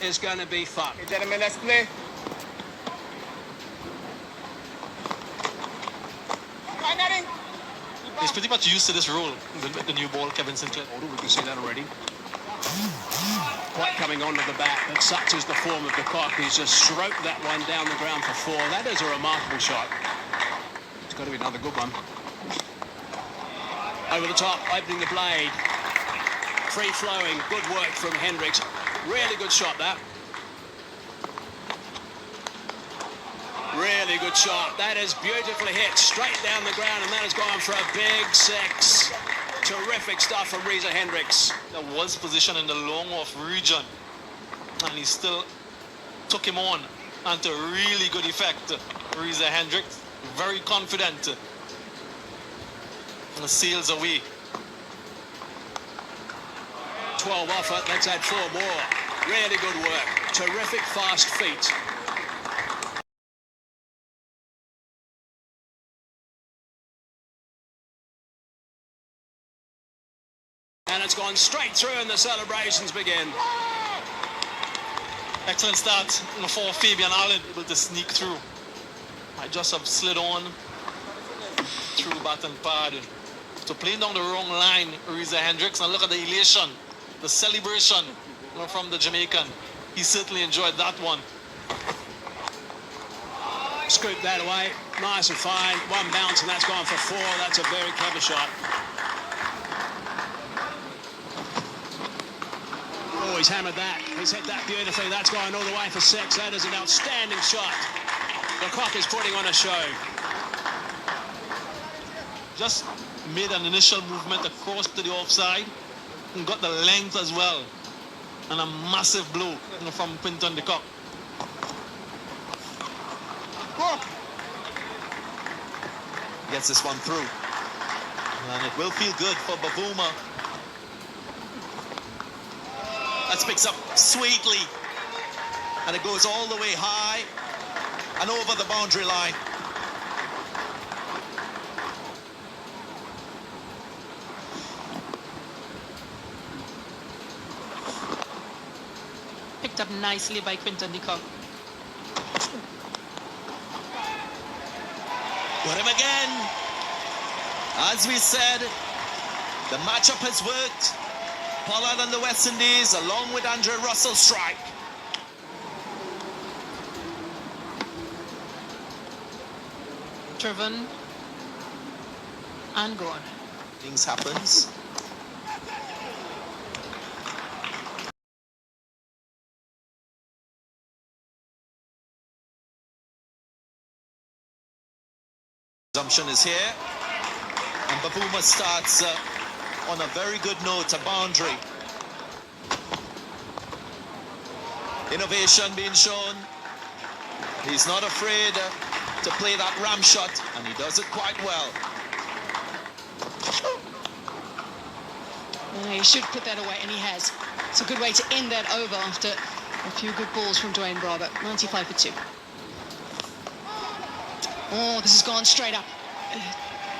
is going to be fun. Okay, gentlemen, let's play. He's pretty much used to this role with the new ball, Kevin Sinclair. We can see that already. Quite coming onto the bat, but such is the form of the cock. He's just stroked that one down the ground for 4. That is a remarkable shot. It's got to be another good one. Over the top, opening the blade. Free flowing, good work from Hendricks. Really good shot, that. Really good shot. That is beautifully hit, straight down the ground, and that has gone for a big 6. Terrific stuff from Reza Hendricks. That was positioned in the long off region, and he still took him on, and to really good effect. Reza Hendricks, very confident, and sails away. 12 off it, let's add 4 more. Really good work. Terrific fast feet. And it's gone straight through and the celebrations begin. Excellent start for Fabian Allen, able to sneak through. Might just have slid on through bat and pad. So playing down the wrong line, Reza Hendricks, and look at the elation, the celebration from the Jamaican. He certainly enjoyed that one. Scoop that away, nice and fine. One bounce and that's gone for 4. That's a very clever shot. Oh, he's hammered that. He's hit that beautifully. That's going all the way for 6. That is an outstanding shot. The cock is putting on a show. Just made an initial movement across to the offside and got the length as well. And a massive blow from Quinton de Kock. Gets this one through. And it will feel good for Bavuma. That picks up sweetly. And it goes all the way high and over the boundary line. Picked up nicely by Quinton de Kock. Got him again. As we said, the matchup has worked. Pollard and the West Indies, along with Andre Russell, strike. Driven and gone. Things happens. Assumption is here, and Bavuma starts on a very good note, a boundary. Innovation being shown. He's not afraid to play that ram shot, and he does it quite well. He should put that away, and he has. It's a good way to end that over after a few good balls from Dwayne Bravo. 95 for 2. Oh, this has gone straight up.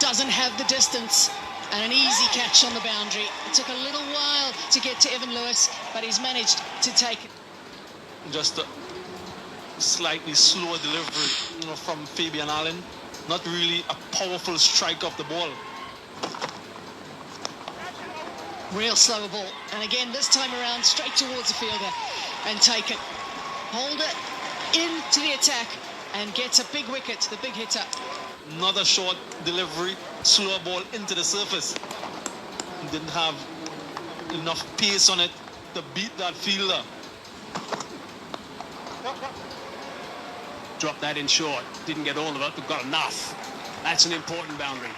Doesn't have the distance. And an easy catch on the boundary. It took a little while to get to Evan Lewis, but he's managed to take it. Just a slightly slower delivery from Fabian Allen. Not really a powerful strike of the ball. Real slower ball. And again, this time around, straight towards the fielder and take it. Hold it into the attack and gets a big wicket, the big hitter. Another short delivery, slower ball into the surface. Didn't have enough pace on it to beat that fielder. Dropped that in short. Didn't get all of it, but got enough. That's an important boundary.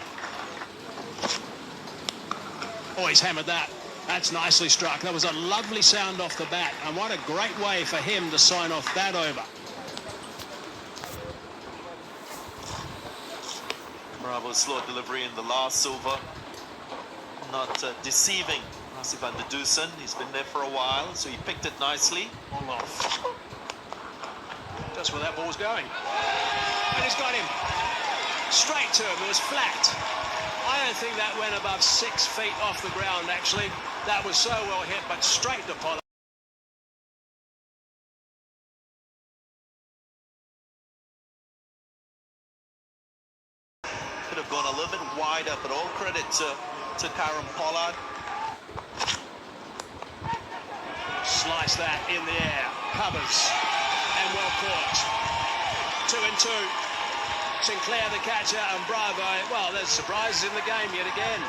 Oh, he's hammered that. That's nicely struck. That was a lovely sound off the bat. And what a great way for him to sign off that over. Bravo's slow delivery in the last over. Not deceiving Rasif van der Dusen. He's been there for a while, so he picked it nicely. All off. Just where that ball's going. And he's got him. Straight to him. It was flat. I don't think that went above 6 feet off the ground, actually. That was so well hit, but straight to Pollard. gone a little bit wider, but all credit to Karen Pollard. Slice that in the air. Covers. And well caught. 2 and 2. Sinclair the catcher and Bravo. Well, there's surprises in the game yet again.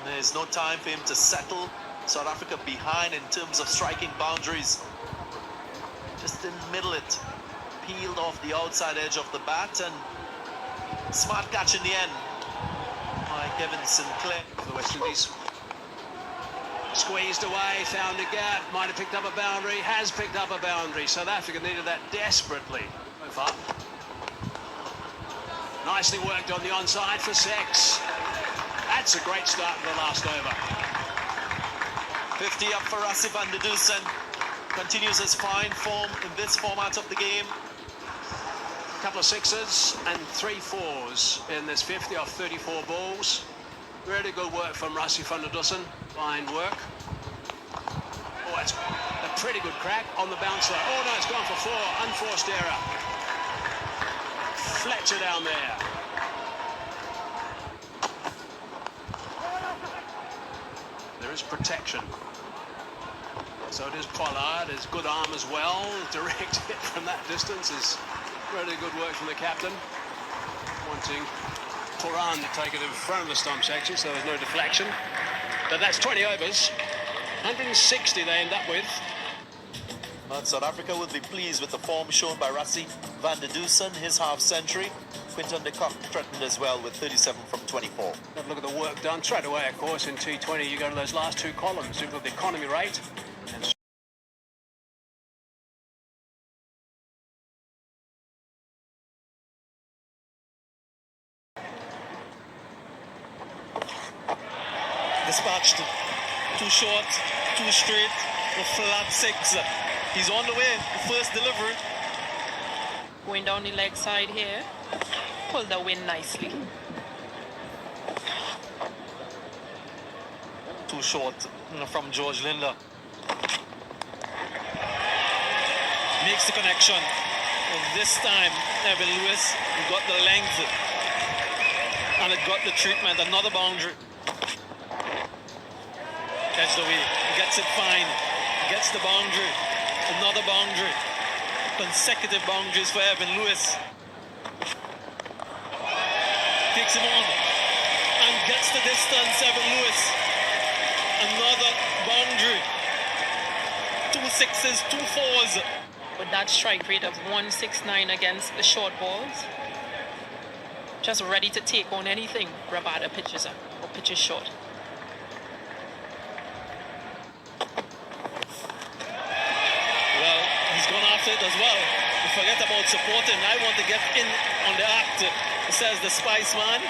There's no time for him to settle. South Africa behind in terms of striking boundaries. Just didn't middle it. Peeled off the outside edge of the bat, and smart catch in the end by Kevin Sinclair. For the West Indies. Squeezed away, found a gap, might have picked up a boundary, has picked up a boundary. South Africa needed that desperately. So far. Nicely worked on the onside for 6. That's a great start in the last over. 50 up for Rassie van der Dusen. Continues his fine form in this format of the game. A couple of 6s and 3 4s in this 50 off 34 balls. Really good work from Rassie van der Dusen. Fine work. Oh, it's a pretty good crack on the bouncer. Oh no, it's gone for 4. Unforced error. Fletcher down there. There is protection. So it is Pollard, his good arm as well. Direct hit from that distance is really good work from the captain. Wanting Turan to take it in front of the stump section, so there's no deflection. But that's 20 overs. 160 they end up with. But South Africa will be pleased with the form shown by Rassie van der Dusen, his half-century. Quinton de Kock threatened as well with 37 from 24. Have a look at the work done straight away, of course, in T20. You go to those last 2 columns. You've got the economy rate. And Dispatched. 2 short, 2 straight, a flat 6. He's on the way. The first delivery. Going down the leg side here. Pulled the wind nicely. 2 short from George Linder. Makes the connection. And this time, Evan Lewis got the length. And it got the treatment. Another boundary. Edged away. Gets it fine. Gets the boundary. Another boundary. Consecutive boundaries for Evan Lewis. Takes him on. And gets the distance, Evan Lewis. Another boundary. 2 6s, 2 4s. With that strike rate of 169 against the short balls, just ready to take on anything Rabada pitches up or pitches short. Well, he's gone after it as well. You forget about supporting. I want to get in on the act, says the Spice Man.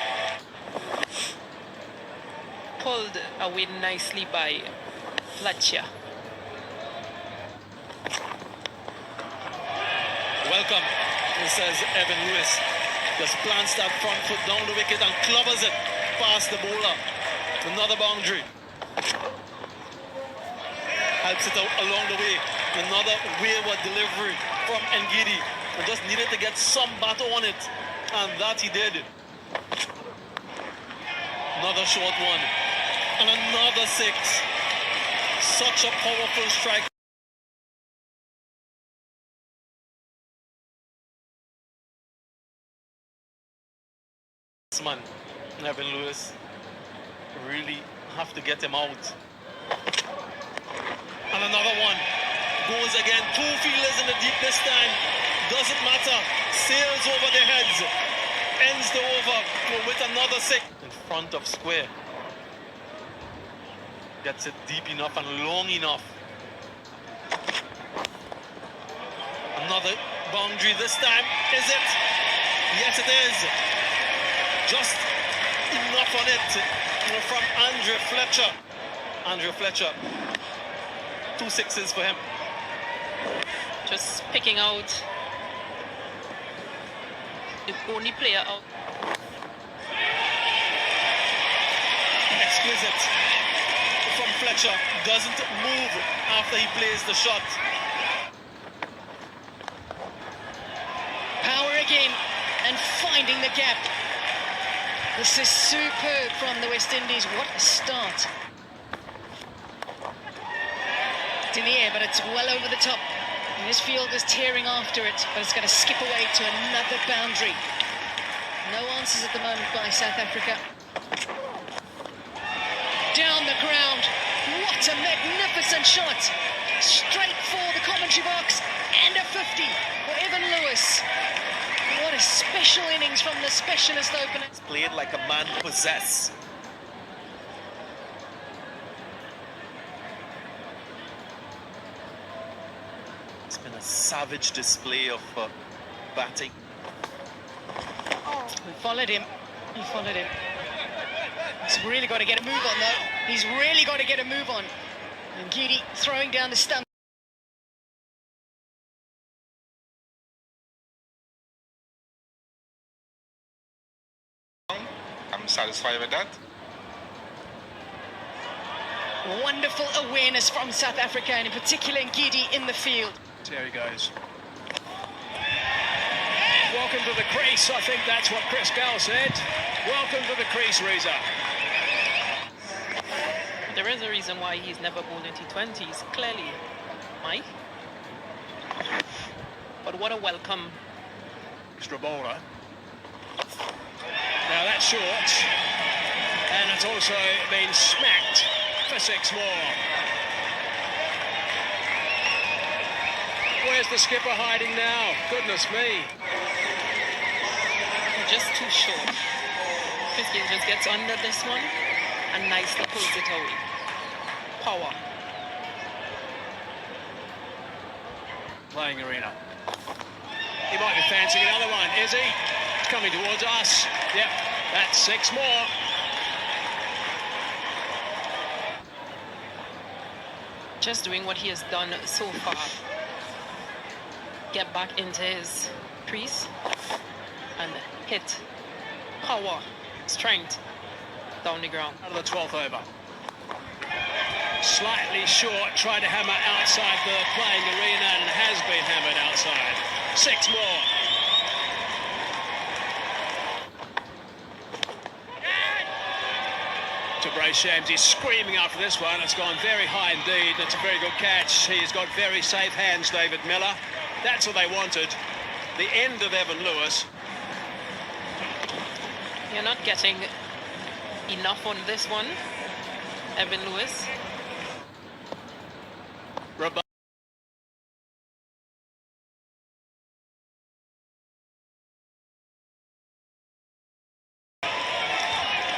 Pulled away nicely by Fletcher. Welcome, says Evan Lewis. Just plants that front foot down the wicket and clovers it past the bowler. Another boundary. Helps it out along the way. Another wayward delivery from Ngidi. And just needed to get some batter on it. And that he did. Another short one. And another 6. Such a powerful strike. Man, Evan Lewis, really have to get him out. And another one. Goes again. 2 fielders in the deep this time. Doesn't matter. Sails over their heads. Ends the over with another 6. In front of square. Gets it deep enough and long enough. Another boundary this time. Is it? Yes, it is. Just enough on it from Andre Fletcher. Andre Fletcher. 2 6s for him. Just picking out the only player out. Exquisite from Fletcher. Doesn't move after he plays the shot. Power again and finding the gap. This is superb from the West Indies. What a start. It's in the air, but it's well over the top. And this field is tearing after it, but it's going to skip away to another boundary. No answers at the moment by South Africa. Down the ground. What a magnificent shot. Straight for the commentary box. And a 50 for Evan Lewis. What a special innings from the specialist opener. Played like a man possessed. It's been a savage display of batting. We followed him. He followed him. He's really got to get a move on, though. He's really got to get a move on. And Gidi throwing down the stump. I'm satisfied with that. Wonderful awareness from South Africa, and in particular Gidi in the field. There he goes. Welcome to the crease, I think that's what Chris Gale said. Welcome to the crease, Reza. There is a reason why he's never bowled in T20s, clearly, Mike. But what a welcome. Extra bowler. Now that's short. And it's also been smacked for 6 more. Where's the skipper hiding now? Goodness me. Just too short. Chris Gayle just gets under this one and nicely pulls it away. Power. Playing arena. He might be fancying another one, is he? It's coming towards us. Yep, that's 6 more. Just doing what he has done so far. Get back into his crease and hit. Power, strength down the ground. Out of the 12th over. Slightly short, tried to hammer outside the playing arena and has been hammered outside. 6 more. To Brace Shams, he's screaming after this one. It's gone very high indeed. It's a very good catch. He's got very safe hands, David Miller. That's what they wanted. The end of Evan Lewis. You're not getting enough on this one, Evan Lewis.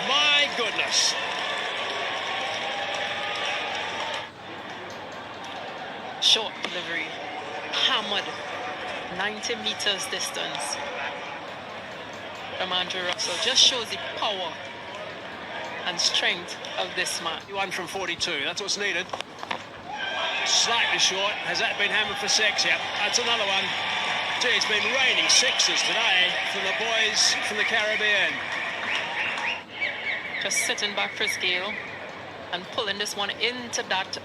My goodness. Short delivery, hammered, 90 meters distance from Andrew Russell. Just shows the power and strength of this man. 1 from 42, that's what's needed. Slightly short. Has that been hammered for 6? Yep, that's another one. Gee, it's been raining 6s today from the boys from the Caribbean. Just sitting back Chris Gayle and pulling this one into that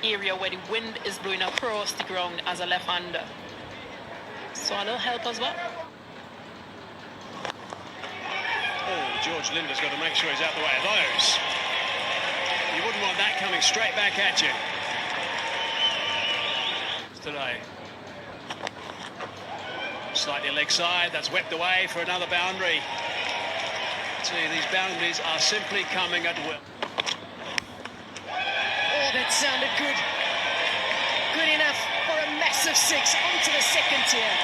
area where the wind is blowing across the ground as a left-hander. So a little help as well. Oh, George Linder's got to make sure he's out the way of those. You wouldn't want that coming straight back at you. Today. Slightly leg side, that's whipped away for another boundary. See, these boundaries are simply coming at will. Oh, that sounded good. Good enough for a massive 6 onto the second tier.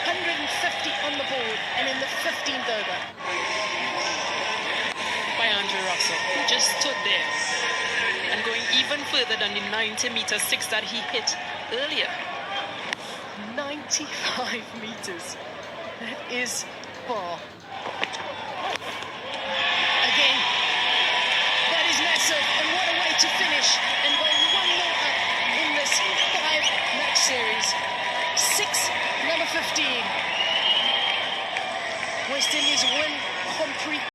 150 on the board and in the 15th over. By Andrew Russell, who just stood there and going even further than the 90-meter 6 that he hit earlier. 95 meters. That is far. Again, that is massive, and what a way to finish and go 1 more up in this 5-match series. 6, number 15. West Indies win complete.